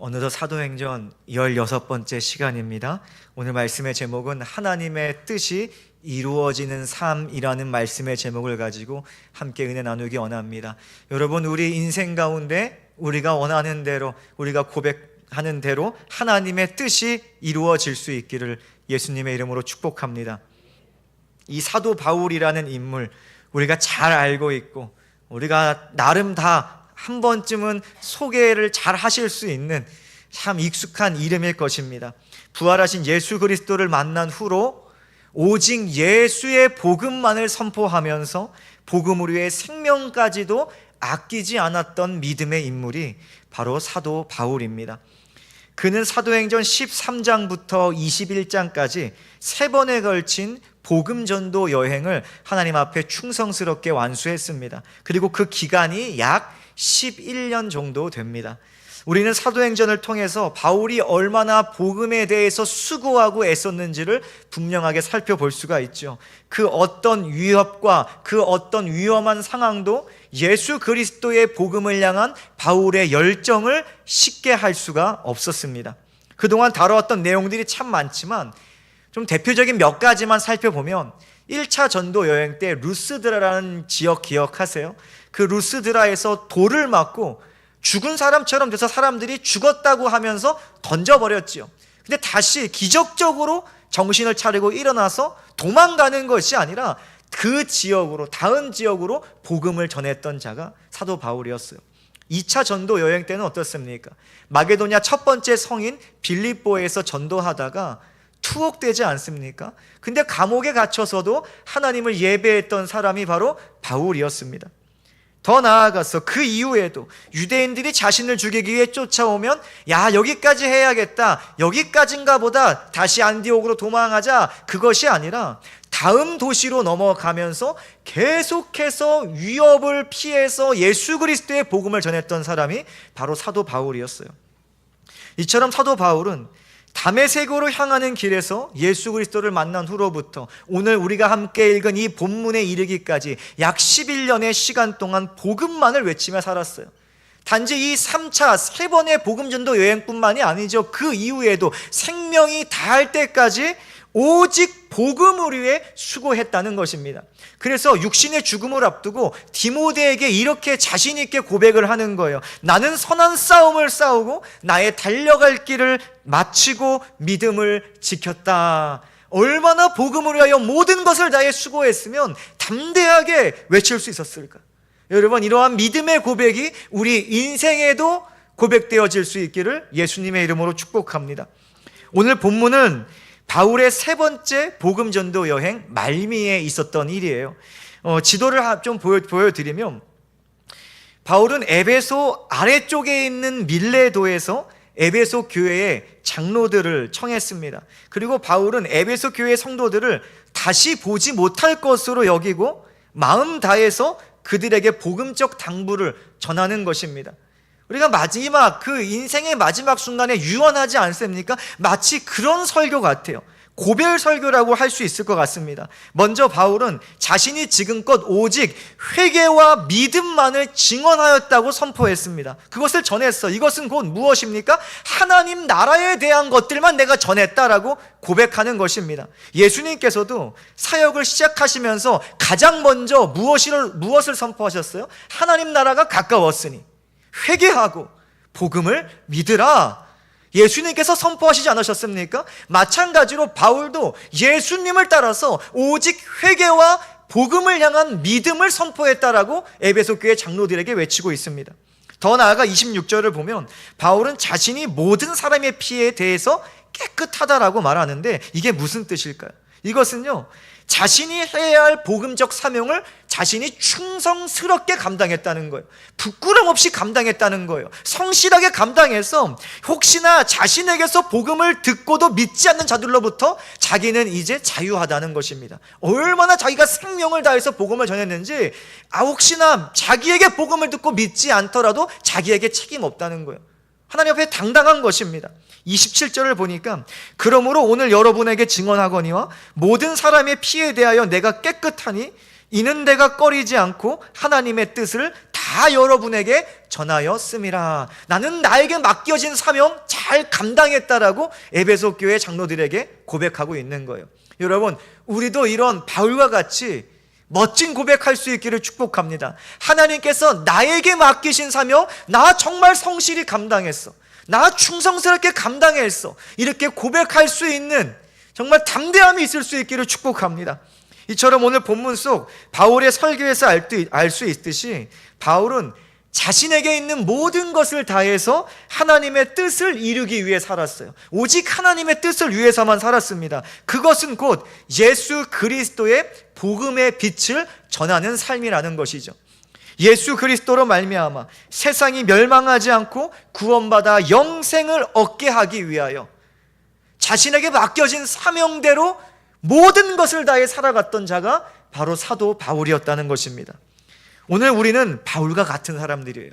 어느덧 사도행전 16번째 시간입니다. 오늘 말씀의 제목은 하나님의 뜻이 이루어지는 삶이라는 말씀의 제목을 가지고 함께 은혜 나누기 원합니다. 여러분, 우리 인생 가운데 우리가 원하는 대로, 우리가 고백하는 대로 하나님의 뜻이 이루어질 수 있기를 예수님의 이름으로 축복합니다. 이 사도 바울이라는 인물, 우리가 잘 알고 있고 우리가 나름 다 한 번쯤은 소개를 잘 하실 수 있는 참 익숙한 이름일 것입니다. 부활하신 예수 그리스도를 만난 후로 오직 예수의 복음만을 선포하면서 복음을 위해 생명까지도 아끼지 않았던 믿음의 인물이 바로 사도 바울입니다. 그는 사도행전 13장부터 21장까지 3번에 걸친 복음 전도 여행을 하나님 앞에 충성스럽게 완수했습니다. 그리고 그 기간이 약 11년 정도 됩니다. 우리는 사도행전을 통해서 바울이 얼마나 복음에 대해서 수고하고 애썼는지를 분명하게 살펴볼 수가 있죠. 그 어떤 위협과 그 어떤 위험한 상황도 예수 그리스도의 복음을 향한 바울의 열정을 쉽게 할 수가 없었습니다. 그동안 다루었던 내용들이 참 많지만 좀 대표적인 몇 가지만 살펴보면 1차 전도 여행 때 루스드라라는 지역 기억하세요? 그 루스드라에서 돌을 맞고 죽은 사람처럼 돼서 사람들이 죽었다고 하면서 던져버렸지요. 근데 다시 기적적으로 정신을 차리고 일어나서 도망가는 것이 아니라 그 지역으로, 다음 지역으로 복음을 전했던 자가 사도 바울이었어요. 2차 전도 여행 때는 어떻습니까? 마게도냐 첫 번째 성인 빌립보에서 전도하다가 투옥되지 않습니까? 근데 감옥에 갇혀서도 하나님을 예배했던 사람이 바로 바울이었습니다. 더 나아가서 그 이후에도 유대인들이 자신을 죽이기 위해 쫓아오면 야, 여기까지 해야겠다, 여기까지인가 보다, 다시 안디옥으로 도망하자, 그것이 아니라 다음 도시로 넘어가면서 계속해서 위협을 피해서 예수 그리스도의 복음을 전했던 사람이 바로 사도 바울이었어요. 이처럼 사도 바울은 다메섹으로 향하는 길에서 예수 그리스도를 만난 후로부터 오늘 우리가 함께 읽은 이 본문에 이르기까지 약 11년의 시간 동안 복음만을 외치며 살았어요. 단지 이 3차 3번의 복음전도 여행뿐만이 아니죠. 그 이후에도 생명이 다할 때까지 오직 복음을 위해 수고했다는 것입니다. 그래서 육신의 죽음을 앞두고 디모데에게 이렇게 자신 있게 고백을 하는 거예요. 나는 선한 싸움을 싸우고 나의 달려갈 길을 마치고 믿음을 지켰다. 얼마나 복음을 위하여 모든 것을 다해 수고했으면 담대하게 외칠 수 있었을까? 여러분, 이러한 믿음의 고백이 우리 인생에도 고백되어질 수 있기를 예수님의 이름으로 축복합니다. 오늘 본문은 바울의 3번째 복음전도 여행 말미에 있었던 일이에요. 지도를 좀 보여드리면 바울은 에베소 아래쪽에 있는 밀레도에서 에베소 교회의 장로들을 청했습니다. 그리고 바울은 에베소 교회 성도들을 다시 보지 못할 것으로 여기고 마음 다해서 그들에게 복음적 당부를 전하는 것입니다. 우리가 마지막, 그 인생의 마지막 순간에 유언하지 않습니까? 마치 그런 설교 같아요. 고별 설교라고 할 수 있을 것 같습니다. 먼저 바울은 자신이 지금껏 오직 회개와 믿음만을 증언하였다고 선포했습니다. 그것을 전했어. 이것은 곧 무엇입니까? 하나님 나라에 대한 것들만 내가 전했다라고 고백하는 것입니다. 예수님께서도 사역을 시작하시면서 가장 먼저 무엇을 선포하셨어요? 하나님 나라가 가까웠으니 회개하고 복음을 믿으라. 예수님께서 선포하시지 않으셨습니까? 마찬가지로 바울도 예수님을 따라서 오직 회개와 복음을 향한 믿음을 선포했다라고 에베소 교회 장로들에게 외치고 있습니다. 더 나아가 26절을 보면 바울은 자신이 모든 사람의 피에 대해서 깨끗하다라고 말하는데 이게 무슨 뜻일까요? 이것은요, 자신이 해야 할 복음적 사명을 자신이 충성스럽게 감당했다는 거예요. 부끄럼 없이 감당했다는 거예요. 성실하게 감당해서 혹시나 자신에게서 복음을 듣고도 믿지 않는 자들로부터 자기는 이제 자유하다는 것입니다. 얼마나 자기가 생명을 다해서 복음을 전했는지, 혹시나 자기에게 복음을 듣고 믿지 않더라도 자기에게 책임 없다는 거예요. 하나님 앞에 당당한 것입니다. 27절을 보니까 그러므로 오늘 여러분에게 증언하거니와 모든 사람의 피에 대하여 내가 깨끗하니 이는 내가 꺼리지 않고 하나님의 뜻을 다 다 여러분에게 전하였음이라. 나는 나에게 맡겨진 사명 잘 감당했다라고 에베소 교회 장로들에게 고백하고 있는 거예요. 여러분, 우리도 이런 바울과 같이 멋진 고백할 수 있기를 축복합니다. 하나님께서 나에게 맡기신 사명 나 정말 성실히 감당했어, 나 충성스럽게 감당했어, 이렇게 고백할 수 있는 정말 담대함이 있을 수 있기를 축복합니다. 이처럼 오늘 본문 속 바울의 설교에서 알 수 있듯이 바울은 자신에게 있는 모든 것을 다해서 하나님의 뜻을 이루기 위해 살았어요. 오직 하나님의 뜻을 위해서만 살았습니다. 그것은 곧 예수 그리스도의 복음의 빛을 전하는 삶이라는 것이죠. 예수 그리스도로 말미암아 세상이 멸망하지 않고 구원받아 영생을 얻게 하기 위하여 자신에게 맡겨진 사명대로 모든 것을 다해 살아갔던 자가 바로 사도 바울이었다는 것입니다. 오늘 우리는 바울과 같은 사람들이에요.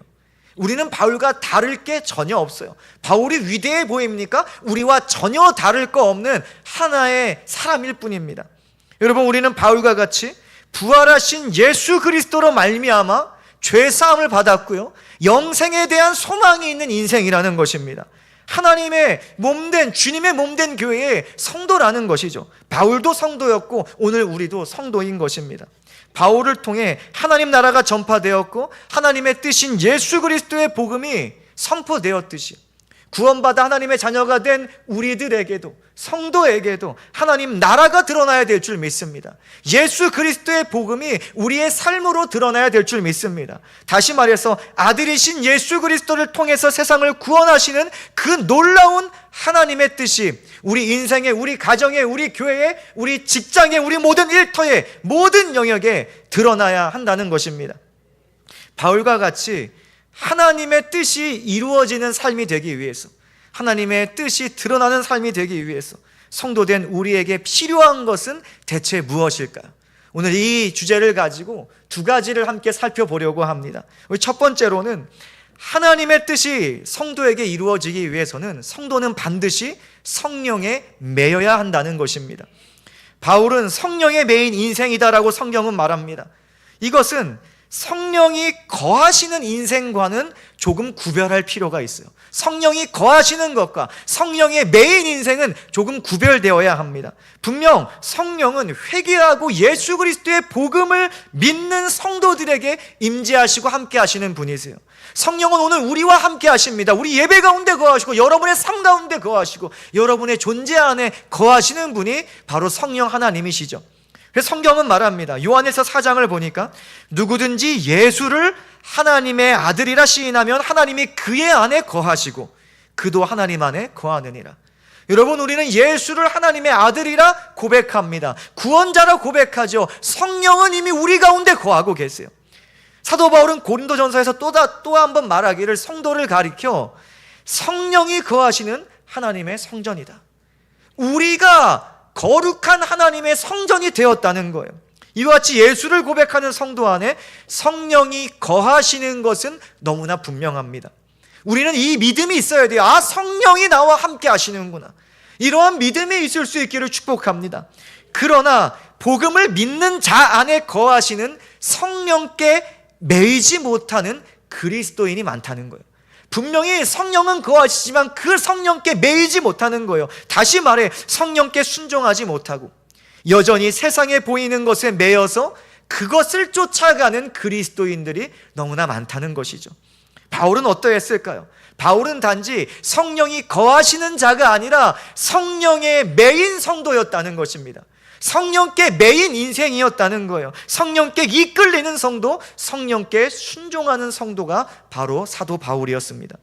우리는 바울과 다를 게 전혀 없어요. 바울이 위대해 보입니까? 우리와 전혀 다를 거 없는 하나의 사람일 뿐입니다. 여러분, 우리는 바울과 같이 부활하신 예수 그리스도로 말미암아 죄사함을 받았고요, 영생에 대한 소망이 있는 인생이라는 것입니다. 하나님의 몸된, 주님의 몸된 교회의 성도라는 것이죠. 바울도 성도였고 오늘 우리도 성도인 것입니다. 바울을 통해 하나님 나라가 전파되었고 하나님의 뜻인 예수 그리스도의 복음이 선포되었듯이 구원받아 하나님의 자녀가 된 우리들에게도, 성도에게도 하나님 나라가 드러나야 될 줄 믿습니다. 예수 그리스도의 복음이 우리의 삶으로 드러나야 될 줄 믿습니다. 다시 말해서 아들이신 예수 그리스도를 통해서 세상을 구원하시는 그 놀라운 하나님의 뜻이 우리 인생에, 우리 가정에, 우리 교회에, 우리 직장에, 우리 모든 일터에, 모든 영역에 드러나야 한다는 것입니다. 바울과 같이 하나님의 뜻이 이루어지는 삶이 되기 위해서, 하나님의 뜻이 드러나는 삶이 되기 위해서 성도된 우리에게 필요한 것은 대체 무엇일까요? 오늘 이 주제를 가지고 두 가지를 함께 살펴보려고 합니다. 첫 번째로는 하나님의 뜻이 성도에게 이루어지기 위해서는 성도는 반드시 성령에 매여야 한다는 것입니다. 바울은 성령에 매인 인생이다라고 성경은 말합니다. 이것은 성령이 거하시는 인생과는 조금 구별할 필요가 있어요. 성령이 거하시는 것과 성령의 매인 인생은 조금 구별되어야 합니다. 분명 성령은 회개하고 예수 그리스도의 복음을 믿는 성도들에게 임재하시고 함께 하시는 분이세요. 성령은 오늘 우리와 함께 하십니다. 우리 예배 가운데 거하시고 여러분의 삶 가운데 거하시고 여러분의 존재 안에 거하시는 분이 바로 성령 하나님이시죠. 그래서 성경은 말합니다. 요한일서 4장을 보니까 누구든지 예수를 하나님의 아들이라 시인하면 하나님이 그의 안에 거하시고 그도 하나님 안에 거하느니라. 여러분, 우리는 예수를 하나님의 아들이라 고백합니다. 구원자라 고백하죠. 성령은 이미 우리 가운데 거하고 계세요. 사도 바울은 고린도전서에서 또 한 번 말하기를 성도를 가리켜 성령이 거하시는 하나님의 성전이다. 우리가 거룩한 하나님의 성전이 되었다는 거예요. 이와 같이 예수를 고백하는 성도 안에 성령이 거하시는 것은 너무나 분명합니다. 우리는 이 믿음이 있어야 돼요. 아, 성령이 나와 함께 하시는구나. 이러한 믿음이 있을 수 있기를 축복합니다. 그러나 복음을 믿는 자 안에 거하시는 성령께 매이지 못하는 그리스도인이 많다는 거예요. 분명히 성령은 거하시지만 그 성령께 매이지 못하는 거예요. 다시 말해 성령께 순종하지 못하고 여전히 세상에 보이는 것에 매여서 그것을 쫓아가는 그리스도인들이 너무나 많다는 것이죠. 바울은 어떠했을까요? 바울은 단지 성령이 거하시는 자가 아니라 성령의 매인 성도였다는 것입니다. 성령께 매인 인생이었다는 거예요. 성령께 이끌리는 성도, 성령께 순종하는 성도가 바로 사도 바울이었습니다.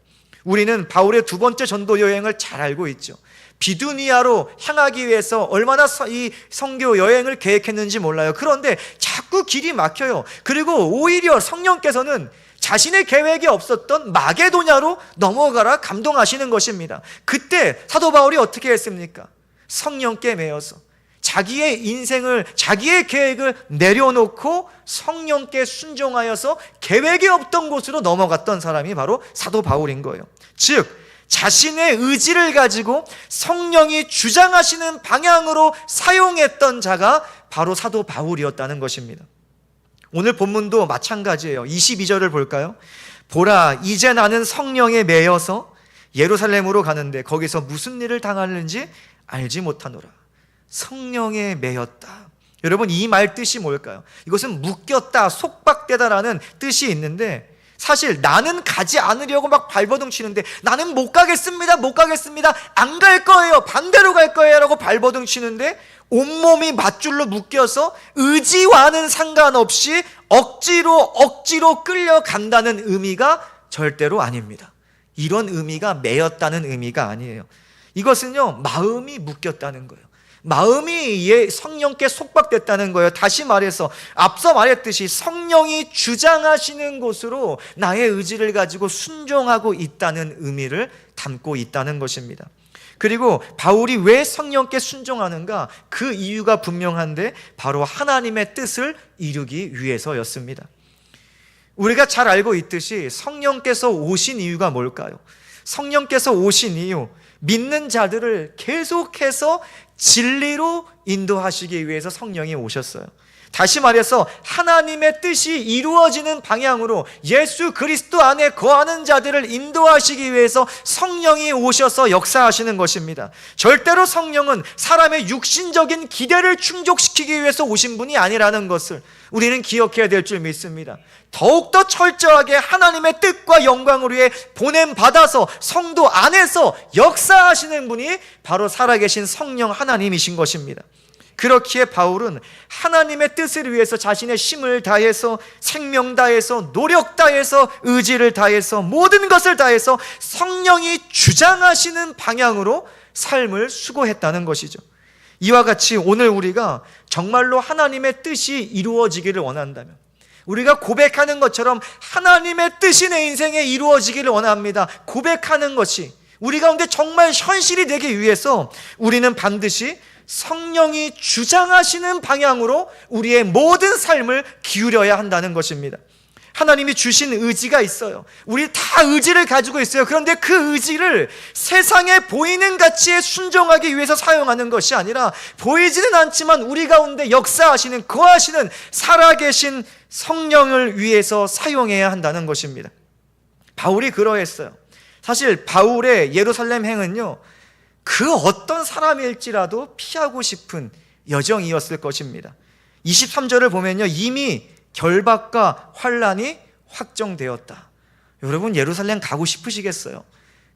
우리는 바울의 두 번째 전도 여행을 잘 알고 있죠. 비두니아로 향하기 위해서 얼마나 이 선교 여행을 계획했는지 몰라요. 그런데 자꾸 길이 막혀요. 그리고 오히려 성령께서는 자신의 계획에 없었던 마게도냐로 넘어가라 감동하시는 것입니다. 그때 사도 바울이 어떻게 했습니까? 성령께 매여서 자기의 인생을, 자기의 계획을 내려놓고 성령께 순종하여서 계획이 없던 곳으로 넘어갔던 사람이 바로 사도 바울인 거예요. 즉 자신의 의지를 가지고 성령이 주장하시는 방향으로 사용했던 자가 바로 사도 바울이었다는 것입니다. 오늘 본문도 마찬가지예요. 22절을 볼까요? 보라, 이제 나는 성령에 매여서 예루살렘으로 가는데 거기서 무슨 일을 당하는지 알지 못하노라. 성령에 매였다. 여러분, 이 말 뜻이 뭘까요? 이것은 묶였다, 속박되다라는 뜻이 있는데, 사실 나는 가지 않으려고 막 발버둥 치는데 나는 못 가겠습니다, 안 갈 거예요, 반대로 갈 거예요 라고 발버둥 치는데 온몸이 맞줄로 묶여서 의지와는 상관없이 억지로 끌려간다는 의미가 절대로 아닙니다. 이런 의미가 매였다는 의미가 아니에요. 이것은요, 마음이 묶였다는 거예요. 마음이 성령께 속박됐다는 거예요. 다시 말해서 앞서 말했듯이 성령이 주장하시는 곳으로 나의 의지를 가지고 순종하고 있다는 의미를 담고 있다는 것입니다. 그리고 바울이 왜 성령께 순종하는가? 그 이유가 분명한데 바로 하나님의 뜻을 이루기 위해서였습니다. 우리가 잘 알고 있듯이 성령께서 오신 이유가 뭘까요? 성령께서 오신 이유, 믿는 자들을 계속해서 진리로 인도하시기 위해서 성령이 오셨어요. 다시 말해서 하나님의 뜻이 이루어지는 방향으로 예수 그리스도 안에 거하는 자들을 인도하시기 위해서 성령이 오셔서 역사하시는 것입니다. 절대로 성령은 사람의 육신적인 기대를 충족시키기 위해서 오신 분이 아니라는 것을 우리는 기억해야 될 줄 믿습니다. 더욱더 철저하게 하나님의 뜻과 영광을 위해 보냄받아서 성도 안에서 역사하시는 분이 바로 살아계신 성령 하나님이신 것입니다. 그렇기에 바울은 하나님의 뜻을 위해서 자신의 힘을 다해서, 생명 다해서, 노력 다해서, 의지를 다해서, 모든 것을 다해서 성령이 주장하시는 방향으로 삶을 수고했다는 것이죠. 이와 같이 오늘 우리가 정말로 하나님의 뜻이 이루어지기를 원한다면, 우리가 고백하는 것처럼 하나님의 뜻이 내 인생에 이루어지기를 원합니다. 고백하는 것이 우리 가운데 정말 현실이 되기 위해서 우리는 반드시 성령이 주장하시는 방향으로 우리의 모든 삶을 기울여야 한다는 것입니다. 하나님이 주신 의지가 있어요. 우리 다 의지를 가지고 있어요. 그런데 그 의지를 세상에 보이는 가치에 순종하기 위해서 사용하는 것이 아니라 보이지는 않지만 우리 가운데 역사하시는, 거하시는 살아계신 성령을 위해서 사용해야 한다는 것입니다. 바울이 그러했어요. 사실 바울의 예루살렘 행은요, 그 어떤 사람일지라도 피하고 싶은 여정이었을 것입니다. 23절을 보면요, 이미 결박과 환란이 확정되었다. 여러분, 예루살렘 가고 싶으시겠어요?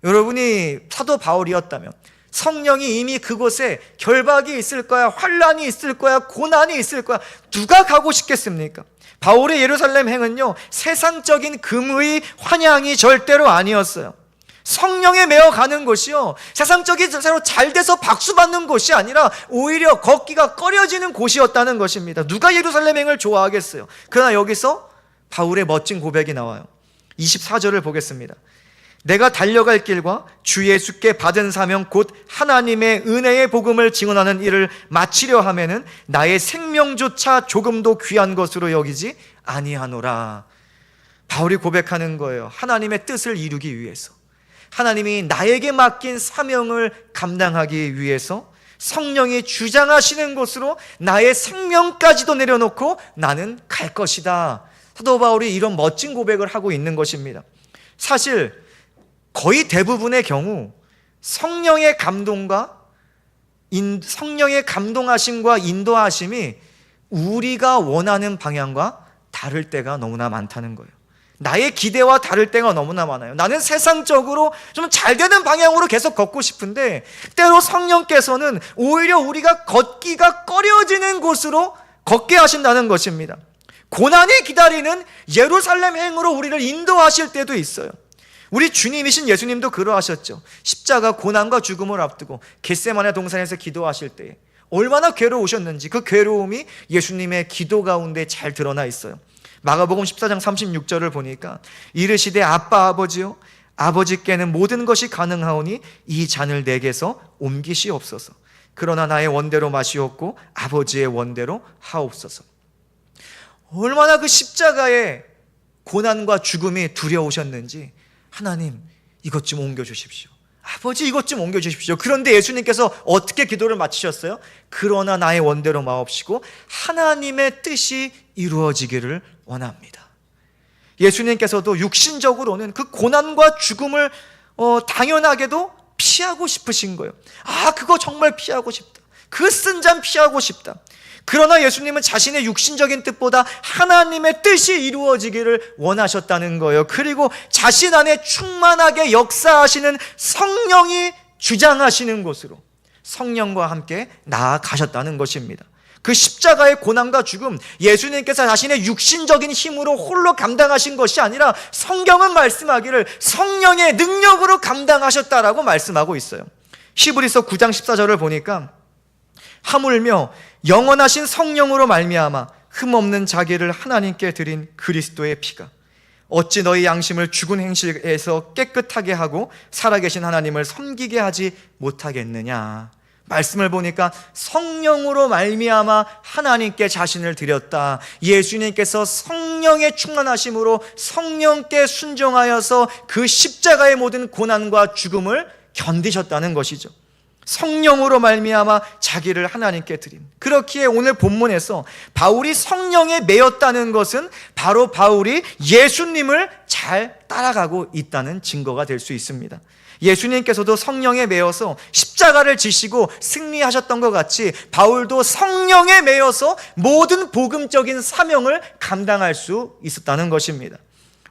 여러분이 사도 바울이었다면 성령이 이미 그곳에 결박이 있을 거야, 환란이 있을 거야, 고난이 있을 거야, 누가 가고 싶겠습니까? 바울의 예루살렘 행은요, 세상적인 금의 환향이 절대로 아니었어요. 성령에 매어 가는 곳이요, 세상적인 세로 잘 돼서 박수 받는 곳이 아니라 오히려 걷기가 꺼려지는 곳이었다는 것입니다. 누가 예루살렘 행을 좋아하겠어요? 그러나 여기서 바울의 멋진 고백이 나와요. 24절을 보겠습니다. 내가 달려갈 길과 주 예수께 받은 사명 곧 하나님의 은혜의 복음을 증언하는 일을 마치려 하면은 나의 생명조차 조금도 귀한 것으로 여기지 아니하노라. 바울이 고백하는 거예요. 하나님의 뜻을 이루기 위해서, 하나님이 나에게 맡긴 사명을 감당하기 위해서 성령이 주장하시는 곳으로 나의 생명까지도 내려놓고 나는 갈 것이다. 사도 바울이 이런 멋진 고백을 하고 있는 것입니다. 사실 거의 대부분의 경우 성령의 감동과 성령의 감동하심과 인도하심이 우리가 원하는 방향과 다를 때가 너무나 많다는 거예요. 나의 기대와 다를 때가 너무나 많아요. 나는 세상적으로 좀 잘 되는 방향으로 계속 걷고 싶은데 때로 성령께서는 오히려 우리가 걷기가 꺼려지는 곳으로 걷게 하신다는 것입니다. 고난이 기다리는 예루살렘 행으로 우리를 인도하실 때도 있어요. 우리 주님이신 예수님도 그러하셨죠. 십자가 고난과 죽음을 앞두고 겟세마네 동산에서 기도하실 때에 얼마나 괴로우셨는지 그 괴로움이 예수님의 기도 가운데 잘 드러나 있어요. 마가복음 14장 36절을 보니까 이르시되 아빠 아버지요, 아버지께는 모든 것이 가능하오니 이 잔을 내게서 옮기시옵소서. 그러나 나의 원대로 마시옵고 아버지의 원대로 하옵소서. 얼마나 그 십자가의 고난과 죽음이 두려우셨는지, 하나님 이것 좀 옮겨주십시오. 아버지 이것 좀 옮겨주십시오. 그런데 예수님께서 어떻게 기도를 마치셨어요? 그러나 나의 원대로 마옵시고 하나님의 뜻이 이루어지기를 원합니다. 예수님께서도 육신적으로는 그 고난과 죽음을 당연하게도 피하고 싶으신 거예요. 그거 정말 피하고 싶다. 그 쓴 잔 피하고 싶다. 그러나 예수님은 자신의 육신적인 뜻보다 하나님의 뜻이 이루어지기를 원하셨다는 거예요. 그리고 자신 안에 충만하게 역사하시는 성령이 주장하시는 곳으로 성령과 함께 나아가셨다는 것입니다. 그 십자가의 고난과 죽음, 예수님께서 자신의 육신적인 힘으로 홀로 감당하신 것이 아니라 성경은 말씀하기를 성령의 능력으로 감당하셨다라고 말씀하고 있어요. 히브리서 9장 14절을 보니까 하물며 영원하신 성령으로 말미암아 흠없는 자기를 하나님께 드린 그리스도의 피가 어찌 너희 양심을 죽은 행실에서 깨끗하게 하고 살아계신 하나님을 섬기게 하지 못하겠느냐. 말씀을 보니까 성령으로 말미암아 하나님께 자신을 드렸다. 예수님께서 성령의 충만하심으로 성령께 순종하여서 그 십자가의 모든 고난과 죽음을 견디셨다는 것이죠. 성령으로 말미암아 자기를 하나님께 드린. 그렇기에 오늘 본문에서 바울이 성령에 매였다는 것은 바로 바울이 예수님을 잘 따라가고 있다는 증거가 될 수 있습니다. 예수님께서도 성령에 매여서 십자가를 지시고 승리하셨던 것 같이 바울도 성령에 매여서 모든 복음적인 사명을 감당할 수 있었다는 것입니다.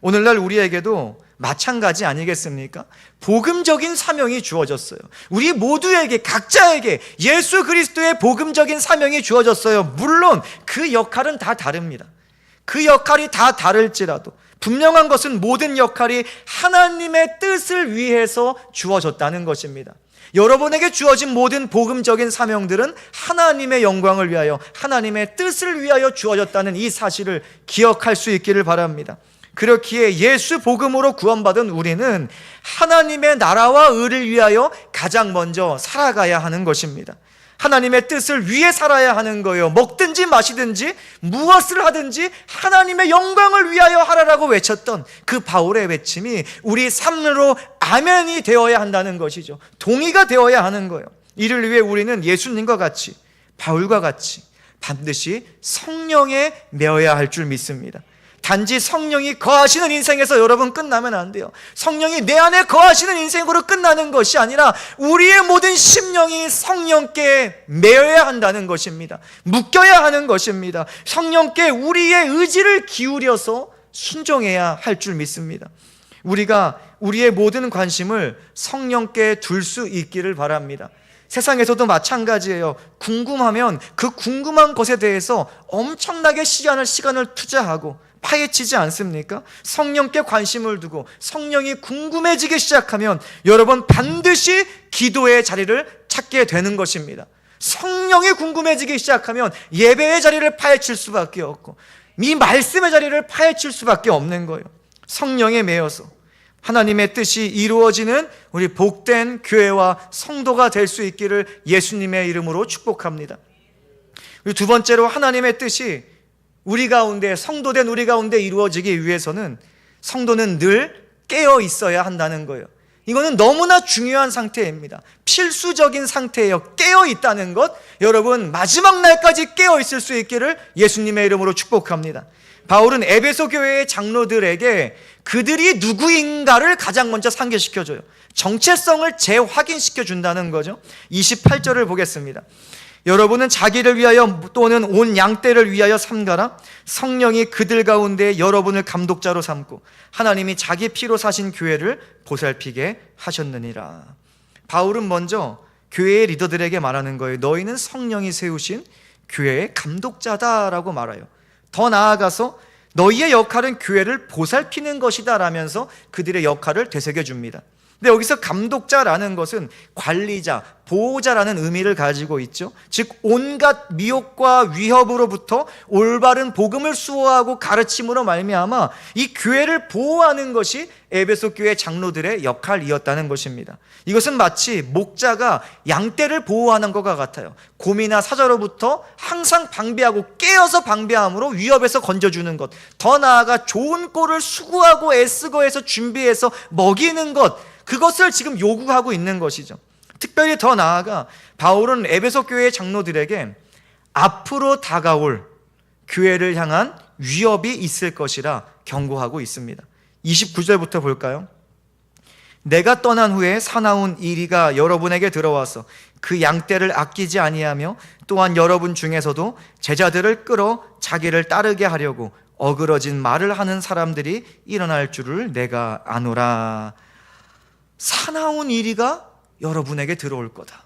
오늘날 우리에게도 마찬가지 아니겠습니까? 복음적인 사명이 주어졌어요. 우리 모두에게, 각자에게 예수 그리스도의 복음적인 사명이 주어졌어요. 물론 그 역할은 다 다릅니다. 그 역할이 다 다를지라도 분명한 것은 모든 역할이 하나님의 뜻을 위해서 주어졌다는 것입니다. 여러분에게 주어진 모든 복음적인 사명들은 하나님의 영광을 위하여, 하나님의 뜻을 위하여 주어졌다는 이 사실을 기억할 수 있기를 바랍니다. 그렇기에 예수 복음으로 구원받은 우리는 하나님의 나라와 의를 위하여 가장 먼저 살아가야 하는 것입니다. 하나님의 뜻을 위해 살아야 하는 거예요. 먹든지 마시든지 무엇을 하든지 하나님의 영광을 위하여 하라라고 외쳤던 그 바울의 외침이 우리 삶으로 아멘이 되어야 한다는 것이죠. 동의가 되어야 하는 거예요. 이를 위해 우리는 예수님과 같이, 바울과 같이 반드시 성령에 매어야 할 줄 믿습니다. 단지 성령이 거하시는 인생에서 여러분 끝나면 안 돼요. 성령이 내 안에 거하시는 인생으로 끝나는 것이 아니라 우리의 모든 심령이 성령께 매여야 한다는 것입니다. 묶여야 하는 것입니다. 성령께 우리의 의지를 기울여서 순종해야 할 줄 믿습니다. 우리가 우리의 모든 관심을 성령께 둘 수 있기를 바랍니다. 세상에서도 마찬가지예요. 궁금하면 그 궁금한 것에 대해서 엄청나게 시간을 투자하고 파헤치지 않습니까? 성령께 관심을 두고 성령이 궁금해지기 시작하면 여러분 반드시 기도의 자리를 찾게 되는 것입니다. 성령이 궁금해지기 시작하면 예배의 자리를 파헤칠 수밖에 없고 이 말씀의 자리를 파헤칠 수밖에 없는 거예요. 성령에 매여서 하나님의 뜻이 이루어지는 우리 복된 교회와 성도가 될 수 있기를 예수님의 이름으로 축복합니다. 그리고 두 번째로 하나님의 뜻이 우리 가운데, 성도된 우리 가운데 이루어지기 위해서는 성도는 늘 깨어 있어야 한다는 거예요. 이거는 너무나 중요한 상태입니다. 필수적인 상태예요. 깨어 있다는 것, 여러분 마지막 날까지 깨어 있을 수 있기를 예수님의 이름으로 축복합니다. 바울은 에베소 교회의 장로들에게 그들이 누구인가를 가장 먼저 상기시켜줘요. 정체성을 재확인시켜 준다는 거죠. 28절을 보겠습니다. 여러분은 자기를 위하여 또는 온 양떼를 위하여 삼가라. 성령이 그들 가운데 여러분을 감독자로 삼고 하나님이 자기 피로 사신 교회를 보살피게 하셨느니라. 바울은 먼저 교회의 리더들에게 말하는 거예요. 너희는 성령이 세우신 교회의 감독자다라고 말해요. 더 나아가서 너희의 역할은 교회를 보살피는 것이다 라면서 그들의 역할을 되새겨줍니다. 근데 여기서 감독자라는 것은 관리자, 보호자라는 의미를 가지고 있죠. 즉 온갖 미혹과 위협으로부터 올바른 복음을 수호하고 가르침으로 말미암아 이 교회를 보호하는 것이 에베소 교회 장로들의 역할이었다는 것입니다. 이것은 마치 목자가 양떼를 보호하는 것과 같아요. 곰이나 사자로부터 항상 방비하고 깨어서 방비함으로 위협에서 건져주는 것, 더 나아가 좋은 꼴을 수고하고 애쓰고 해서 준비해서 먹이는 것, 그것을 지금 요구하고 있는 것이죠. 특별히 더 나아가 바울은 에베소 교회의 장로들에게 앞으로 다가올 교회를 향한 위협이 있을 것이라 경고하고 있습니다. 29절부터 볼까요? 내가 떠난 후에 사나운 이리가 여러분에게 들어와서 그 양떼를 아끼지 아니하며 또한 여러분 중에서도 제자들을 끌어 자기를 따르게 하려고 어그러진 말을 하는 사람들이 일어날 줄을 내가 아노라. 사나운 이리가 여러분에게 들어올 거다.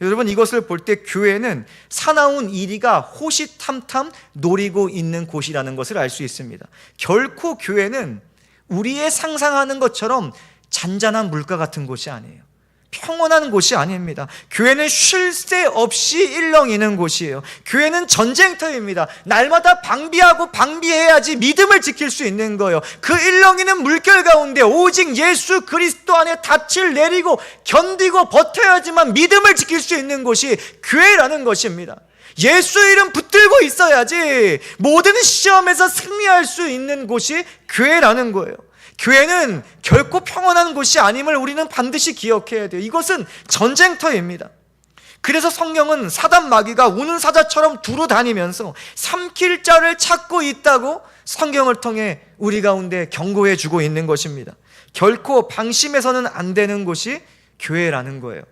여러분, 이것을 볼 때 교회는 사나운 이리가 호시탐탐 노리고 있는 곳이라는 것을 알 수 있습니다. 결코 교회는 우리의 상상하는 것처럼 잔잔한 물가 같은 곳이 아니에요. 평온한 곳이 아닙니다. 교회는 쉴 새 없이 일렁이는 곳이에요. 교회는 전쟁터입니다. 날마다 방비하고 방비해야지 믿음을 지킬 수 있는 거예요. 그 일렁이는 물결 가운데 오직 예수 그리스도 안에 닻을 내리고 견디고 버텨야지만 믿음을 지킬 수 있는 곳이 교회라는 것입니다. 예수 이름 붙들고 있어야지 모든 시험에서 승리할 수 있는 곳이 교회라는 거예요. 교회는 결코 평온한 곳이 아님을 우리는 반드시 기억해야 돼요. 이것은 전쟁터입니다. 그래서 성경은 사단 마귀가 우는 사자처럼 두루 다니면서 삼킬 자를 찾고 있다고 성경을 통해 우리 가운데 경고해 주고 있는 것입니다. 결코 방심해서는 안 되는 곳이 교회라는 거예요.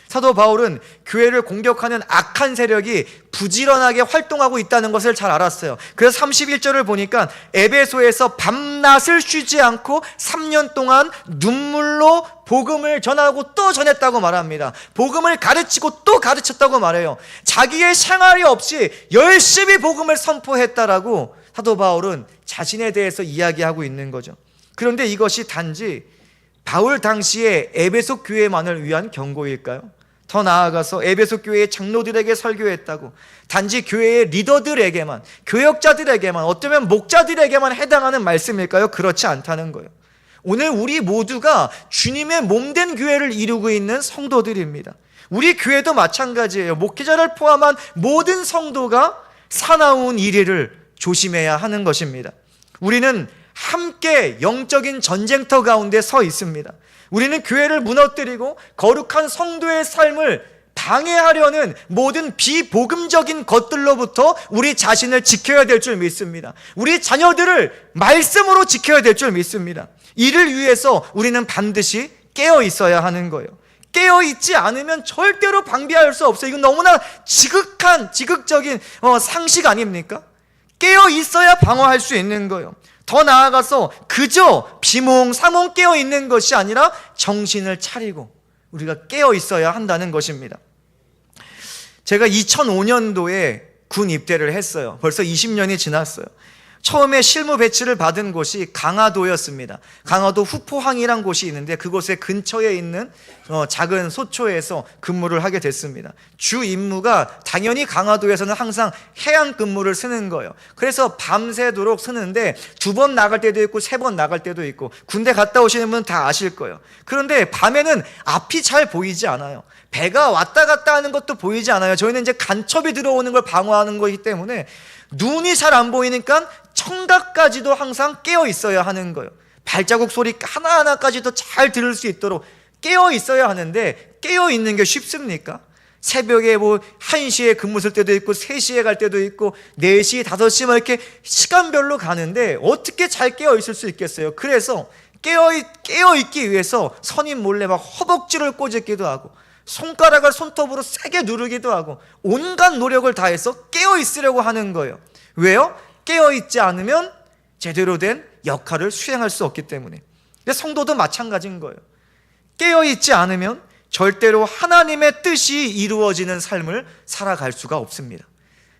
사도 바울은 교회를 공격하는 악한 세력이 부지런하게 활동하고 있다는 것을 잘 알았어요. 그래서 31절을 보니까 에베소에서 밤낮을 쉬지 않고 3년 동안 눈물로 복음을 전하고 또 전했다고 말합니다. 복음을 가르치고 또 가르쳤다고 말해요. 자기의 생활이 없이 열심히 복음을 선포했다라고 사도 바울은 자신에 대해서 이야기하고 있는 거죠. 그런데 이것이 단지 바울 당시에 에베소 교회만을 위한 경고일까요? 더 나아가서 에베소 교회의 장로들에게 설교했다고 단지 교회의 리더들에게만, 교역자들에게만, 어쩌면 목자들에게만 해당하는 말씀일까요? 그렇지 않다는 거예요. 오늘 우리 모두가 주님의 몸된 교회를 이루고 있는 성도들입니다. 우리 교회도 마찬가지예요. 목회자를 포함한 모든 성도가 사나운 이리를 조심해야 하는 것입니다. 우리는 함께 영적인 전쟁터 가운데 서 있습니다. 우리는 교회를 무너뜨리고 거룩한 성도의 삶을 방해하려는 모든 비복음적인 것들로부터 우리 자신을 지켜야 될 줄 믿습니다. 우리 자녀들을 말씀으로 지켜야 될 줄 믿습니다. 이를 위해서 우리는 반드시 깨어 있어야 하는 거예요. 깨어 있지 않으면 절대로 방비할 수 없어요. 이건 너무나 지극적인 상식 아닙니까? 깨어 있어야 방어할 수 있는 거예요. 더 나아가서 그저 비몽사몽 깨어 있는 것이 아니라 정신을 차리고 우리가 깨어 있어야 한다는 것입니다. 제가 2005년도에 군 입대를 했어요. 벌써 20년이 지났어요. 처음에 실무 배치를 받은 곳이 강화도였습니다. 강화도 후포항이란 곳이 있는데 그곳에 근처에 있는 작은 소초에서 근무를 하게 됐습니다. 주 임무가 당연히 강화도에서는 항상 해안 근무를 쓰는 거예요. 그래서 밤새도록 쓰는데 2번 나갈 때도 있고 3번 나갈 때도 있고 군대 갔다 오시는 분은 다 아실 거예요. 그런데 밤에는 앞이 잘 보이지 않아요. 배가 왔다 갔다 하는 것도 보이지 않아요. 저희는 이제 간첩이 들어오는 걸 방어하는 거기 때문에 눈이 잘 안 보이니까 청각까지도 항상 깨어 있어야 하는 거예요. 발자국 소리 하나하나까지도 잘 들을 수 있도록 깨어 있어야 하는데 깨어 있는 게 쉽습니까? 새벽에 1시에 근무 쓸 때도 있고 3시에 갈 때도 있고 4시, 5시 막 이렇게 시간별로 가는데 어떻게 잘 깨어 있을 수 있겠어요? 그래서 깨어 있기 위해서 선임 몰래 막 허벅지를 꼬집기도 하고 손가락을 손톱으로 세게 누르기도 하고 온갖 노력을 다해서 깨어 있으려고 하는 거예요. 왜요? 깨어 있지 않으면 제대로 된 역할을 수행할 수 없기 때문에. 근데 성도도 마찬가지인 거예요. 깨어 있지 않으면 절대로 하나님의 뜻이 이루어지는 삶을 살아갈 수가 없습니다.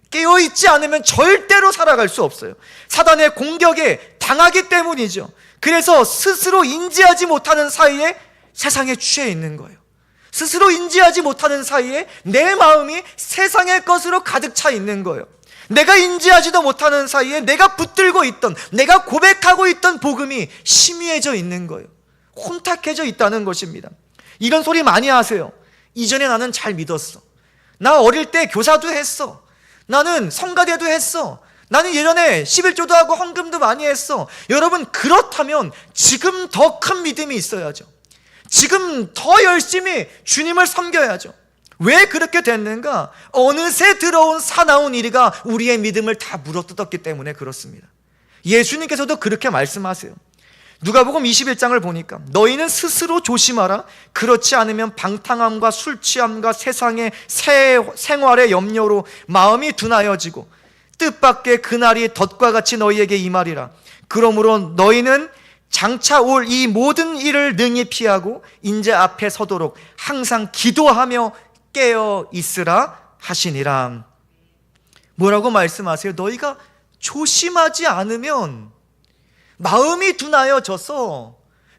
깨어 있지 않으면 절대로 살아갈 수 없어요. 사단의 공격에 당하기 때문이죠. 그래서 스스로 인지하지 못하는 사이에 세상에 취해 있는 거예요. 스스로 인지하지 못하는 사이에 내 마음이 세상의 것으로 가득 차 있는 거예요. 내가 인지하지도 못하는 사이에 내가 붙들고 있던, 내가 고백하고 있던 복음이 희미해져 있는 거예요. 혼탁해져 있다는 것입니다. 이런 소리 많이 하세요. 이전에 나는 잘 믿었어. 나 어릴 때 교사도 했어. 나는 성가대도 했어. 나는 예전에 11조도 하고 헌금도 많이 했어. 여러분, 그렇다면 지금 더 큰 믿음이 있어야죠. 지금 더 열심히 주님을 섬겨야죠. 왜 그렇게 됐는가? 어느새 들어온 사나운 이리가 우리의 믿음을 다 물어뜯었기 때문에 그렇습니다. 예수님께서도 그렇게 말씀하세요. 누가복음 21장을 보니까 너희는 스스로 조심하라. 그렇지 않으면 방탕함과 술 취함과 세상의 생활의 염려로 마음이 둔하여지고 뜻밖의 그날이 덫과 같이 너희에게 임하리라. 그러므로 너희는 장차 올 이 모든 일을 능히 피하고 인재 앞에 서도록 항상 기도하며 깨어 있으라 하시니라. 뭐라고 말씀하세요? 너희가 조심하지 않으면 마음이 둔하여져서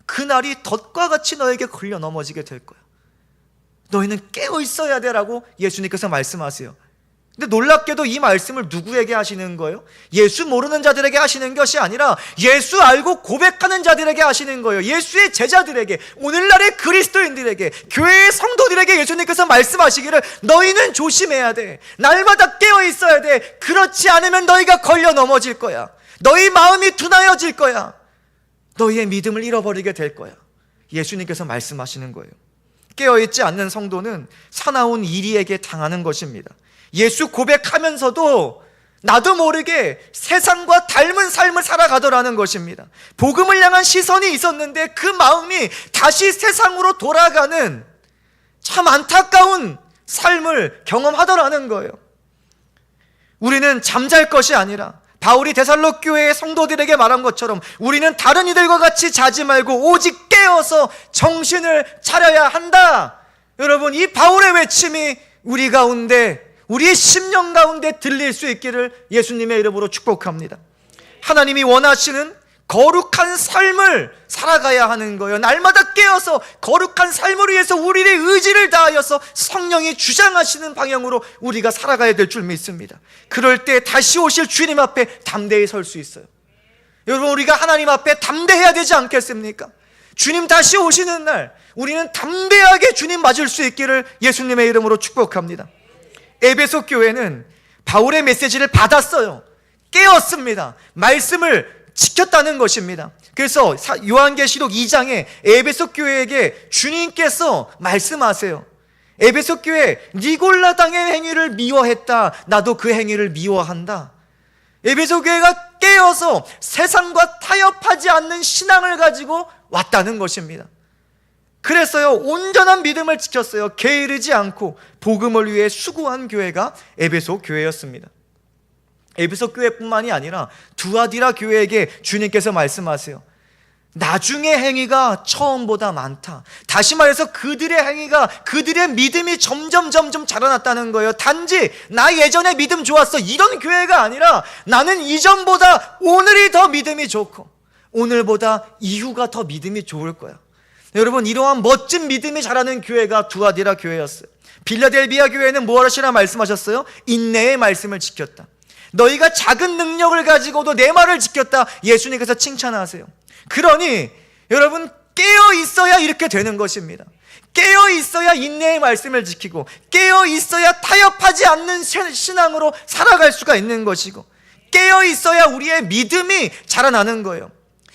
그날이 덫과 같이 너에게 걸려 넘어지게 될 거야. 너희는 깨어 있어야 되라고 예수님께서 말씀하세요. 근데 놀랍게도 이 말씀을 누구에게 하시는 거예요? 예수 모르는 자들에게 하시는 것이 아니라 예수 알고 고백하는 자들에게 하시는 거예요. 예수의 제자들에게, 오늘날의 그리스도인들에게, 교회의 성도들에게 예수님께서 말씀하시기를 너희는 조심해야 돼. 날마다 깨어 있어야 돼. 그렇지 않으면 너희가 걸려 넘어질 거야. 너희 마음이 둔하여질 거야. 너희의 믿음을 잃어버리게 될 거야. 예수님께서 말씀하시는 거예요. 깨어있지 않는 성도는 사나운 이리에게 당하는 것입니다. 예수 고백하면서도 나도 모르게 세상과 닮은 삶을 살아가더라는 것입니다. 복음을 향한 시선이 있었는데 그 마음이 다시 세상으로 돌아가는 참 안타까운 삶을 경험하더라는 거예요. 우리는 잠잘 것이 아니라 바울이 데살로 교회의 성도들에게 말한 것처럼 우리는 다른 이들과 같이 자지 말고 오직 깨어서 정신을 차려야 한다. 여러분, 이 바울의 외침이 우리 가운데, 우리의 심령 가운데 들릴 수 있기를 예수님의 이름으로 축복합니다. 하나님이 원하시는 거룩한 삶을 살아가야 하는 거예요. 날마다 깨어서 거룩한 삶을 위해서 우리의 의지를 다하여서 성령이 주장하시는 방향으로 우리가 살아가야 될 줄 믿습니다. 그럴 때 다시 오실 주님 앞에 담대히 설 수 있어요. 여러분, 우리가 하나님 앞에 담대해야 되지 않겠습니까? 주님 다시 오시는 날 우리는 담대하게 주님 맞을 수 있기를 예수님의 이름으로 축복합니다. 에베소 교회는 바울의 메시지를 받았어요. 깨었습니다. 말씀을 지켰다는 것입니다. 그래서 요한계시록 2장에 에베소 교회에게 주님께서 말씀하세요. 에베소 교회, 니골라 당의 행위를 미워했다. 나도 그 행위를 미워한다. 에베소 교회가 깨어서 세상과 타협하지 않는 신앙을 가지고 왔다는 것입니다. 그래서요, 온전한 믿음을 지켰어요. 게으르지 않고 복음을 위해 수고한 교회가 에베소 교회였습니다. 에베소 교회뿐만이 아니라 두아디라 교회에게 주님께서 말씀하세요. 나중의 행위가 처음보다 많다. 다시 말해서 그들의 행위가, 그들의 믿음이 점점 자라났다는 거예요. 단지 나 예전에 믿음 좋았어 이런 교회가 아니라 나는 이전보다 오늘이 더 믿음이 좋고 오늘보다 이후가 더 믿음이 좋을 거야. 여러분, 이러한 멋진 믿음이 자라는 교회가 두아디라 교회였어요. 빌라델비아 교회는 무엇이라 말씀하셨어요? 인내의 말씀을 지켰다. 너희가 작은 능력을 가지고도 내 말을 지켰다. 예수님께서 칭찬하세요. 그러니 여러분, 깨어 있어야 이렇게 되는 것입니다. 깨어 있어야 인내의 말씀을 지키고 깨어 있어야 타협하지 않는 신앙으로 살아갈 수가 있는 것이고 깨어 있어야 우리의 믿음이 자라나는 거예요.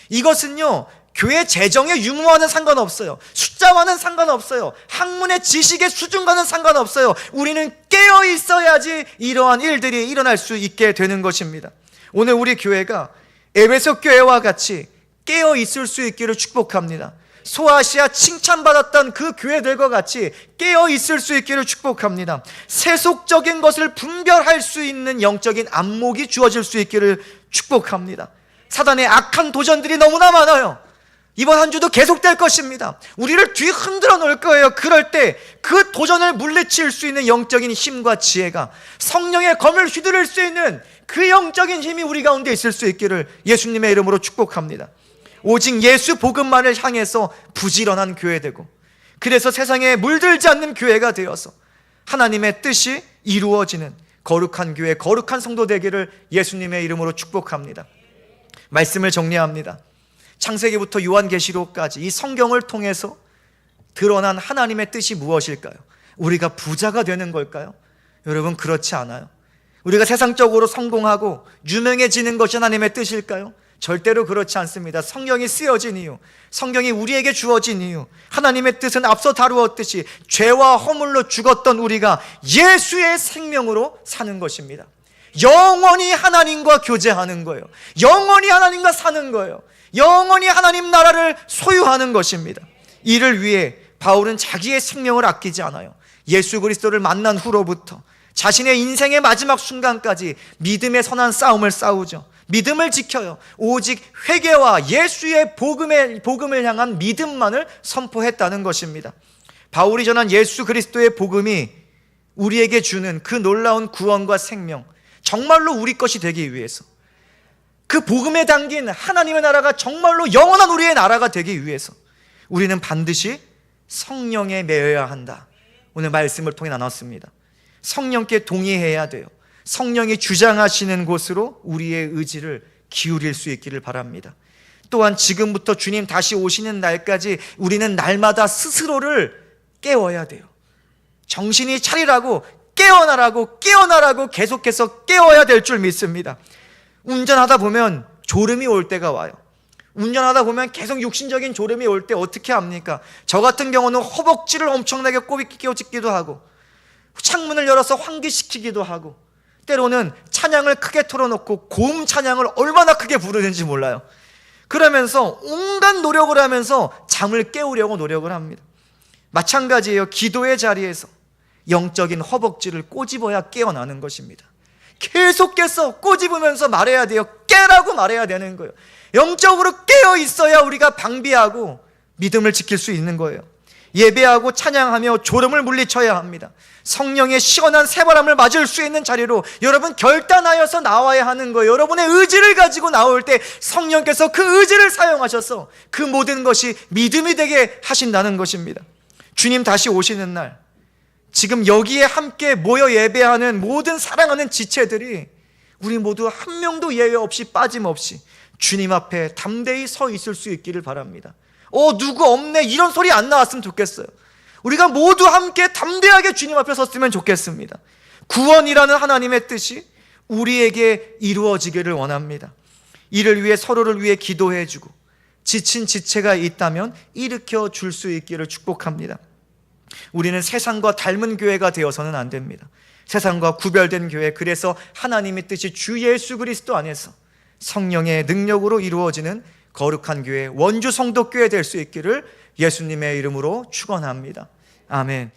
이것은요, 교회 재정의 유무와는 상관없어요. 숫자와는 상관없어요. 학문의 지식의 수준과는 상관없어요. 우리는 깨어 있어야지 이러한 일들이 일어날 수 있게 되는 것입니다. 오늘 우리 교회가 에베소 교회와 같이 깨어 있을 수 있기를 축복합니다. 소아시아 칭찬받았던 그 교회들과 같이 깨어 있을 수 있기를 축복합니다. 세속적인 것을 분별할 수 있는 영적인 안목이 주어질 수 있기를 축복합니다. 사단의 악한 도전들이 너무나 많아요. 이번 한 주도 계속될 것입니다. 우리를 뒤 흔들어 놓을 거예요. 그럴 때 그 도전을 물리칠 수 있는 영적인 힘과 지혜가, 성령의 검을 휘두를 수 있는 그 영적인 힘이 우리 가운데 있을 수 있기를 예수님의 이름으로 축복합니다. 오직 예수 복음만을 향해서 부지런한 교회 되고, 그래서 세상에 물들지 않는 교회가 되어서 하나님의 뜻이 이루어지는 거룩한 교회, 거룩한 성도 되기를 예수님의 이름으로 축복합니다. 말씀을 정리합니다. 창세기부터 요한계시록까지 이 성경을 통해서 드러난 하나님의 뜻이 무엇일까요? 우리가 부자가 되는 걸까요? 여러분, 그렇지 않아요. 우리가 세상적으로 성공하고 유명해지는 것이 하나님의 뜻일까요? 절대로 그렇지 않습니다. 성령이 쓰여진 이유, 성령이 우리에게 주어진 이유, 하나님의 뜻은 앞서 다루었듯이 죄와 허물로 죽었던 우리가 예수의 생명으로 사는 것입니다. 영원히 하나님과 교제하는 거예요. 영원히 하나님과 사는 거예요. 영원히 하나님 나라를 소유하는 것입니다. 이를 위해 바울은 자기의 생명을 아끼지 않아요. 예수 그리스도를 만난 후로부터 자신의 인생의 마지막 순간까지 믿음의 선한 싸움을 싸우죠. 믿음을 지켜요. 오직 회개와 예수의 복음을 향한 믿음만을 선포했다는 것입니다. 바울이 전한 예수 그리스도의 복음이 우리에게 주는 그 놀라운 구원과 생명, 정말로 우리 것이 되기 위해서, 그 복음에 담긴 하나님의 나라가 정말로 영원한 우리의 나라가 되기 위해서 우리는 반드시 성령에 매여야 한다. 오늘 말씀을 통해 나눴습니다. 성령께 동의해야 돼요. 성령이 주장하시는 곳으로 우리의 의지를 기울일 수 있기를 바랍니다. 또한 지금부터 주님 다시 오시는 날까지 우리는 날마다 스스로를 깨워야 돼요. 정신이 차리라고, 깨어나라고 계속해서 깨워야 될 줄 믿습니다. 운전하다 보면 졸음이 올 때가 와요. 운전하다 보면 계속 육신적인 졸음이 올 때 어떻게 합니까? 저 같은 경우는 허벅지를 엄청나게 꼬집기도 하고, 창문을 열어서 환기시키기도 하고, 때로는 찬양을 크게 틀어놓고 고음 찬양을 얼마나 크게 부르는지 몰라요. 그러면서 온갖 노력을 하면서 잠을 깨우려고 노력을 합니다. 마찬가지예요. 기도의 자리에서 영적인 허벅지를 꼬집어야 깨어나는 것입니다. 계속해서 꼬집으면서 말해야 돼요. 깨라고 말해야 되는 거예요. 영적으로 깨어 있어야 우리가 방비하고 믿음을 지킬 수 있는 거예요. 예배하고 찬양하며 졸음을 물리쳐야 합니다. 성령의 시원한 새바람을 맞을 수 있는 자리로 여러분 결단하여서 나와야 하는 거예요. 여러분의 의지를 가지고 나올 때 성령께서 그 의지를 사용하셔서 그 모든 것이 믿음이 되게 하신다는 것입니다. 주님 다시 오시는 날, 지금 여기에 함께 모여 예배하는 모든 사랑하는 지체들이 우리 모두 한 명도 예외 없이 빠짐없이 주님 앞에 담대히 서 있을 수 있기를 바랍니다. 누구 없네, 이런 소리 안 나왔으면 좋겠어요. 우리가 모두 함께 담대하게 주님 앞에 섰으면 좋겠습니다. 구원이라는 하나님의 뜻이 우리에게 이루어지기를 원합니다. 이를 위해 서로를 위해 기도해주고 지친 지체가 있다면 일으켜 줄 수 있기를 축복합니다. 우리는 세상과 닮은 교회가 되어서는 안 됩니다. 세상과 구별된 교회, 그래서 하나님의 뜻이 주 예수 그리스도 안에서 성령의 능력으로 이루어지는 거룩한 교회, 원주 성도교회 될 수 있기를 예수님의 이름으로 축원합니다. 아멘.